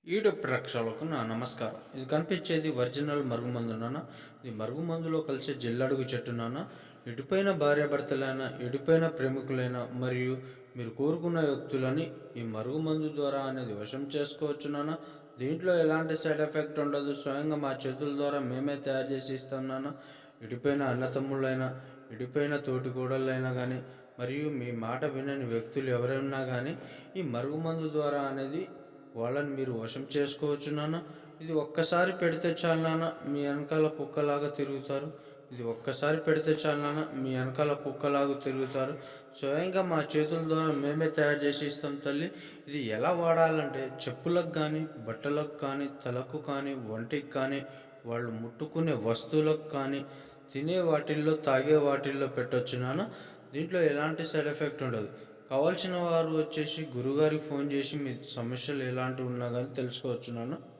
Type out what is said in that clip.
YouTube ప్రేక్షకులకు నా నమస్కారం. ఇది కనిపించేది ఒరిజినల్ మరుగుమందు నాన్న. ఇది మరుగుమందులో కలిసే జిల్లడుగు చెట్టు నాన్న. ఎటుపైన భార్యాభర్తలైనా, ఎటుపైన ప్రేమికులైనా మరియు మీరు కోరుకున్న వ్యక్తులని ఈ మరుగుమందు ద్వారా అనేది వశం చేసుకోవచ్చు నాన్న. దీంట్లో ఎలాంటి సైడ్ ఎఫెక్ట్ ఉండదు. స్వయంగా మా చేతుల ద్వారా మేమే తయారు చేసి ఇస్తాం నాన్న. ఎటుపైన అన్నతమ్ముళ్ళైనా, ఎటుపైన తోటి కోడళ్ళైనా కానీ, మరియు మీ మాట వినని వ్యక్తులు ఎవరైనా కానీ ఈ మరుగుమందు ద్వారా అనేది వాళ్ళని మీరు వశం చేసుకోవచ్చు నాన్న. ఇది ఒక్కసారి పెడితే చాలు నాన్న, మీ వెనకాల కుక్కలాగా తిరుగుతారు. ఇది ఒక్కసారి పెడితే చాలు నాన్న, మీ వెనకాల కుక్కలాగా తిరుగుతారు. స్వయంగా మా చేతుల ద్వారా మేమే తయారు చేసి ఇస్తాం తల్లి. ఇది ఎలా వాడాలంటే చెప్పులకు కానీ, బట్టలకు కానీ, తలకు కానీ, ఒంటికి కానీ, వాళ్ళు ముట్టుకునే వస్తువులకు కానీ, తినే వాటిల్లో, తాగే వాటిల్లో పెట్టొచ్చు నాన్న. దీంట్లో ఎలాంటి సైడ్ ఎఫెక్ట్ ఉండదు. కావాల్సిన వారు వచ్చేసి గురుగారికి ఫోన్ చేసి మీ సమస్యలు ఎలాంటివి ఉన్నా కానీ తెలుసుకోవచ్చు నాన్న.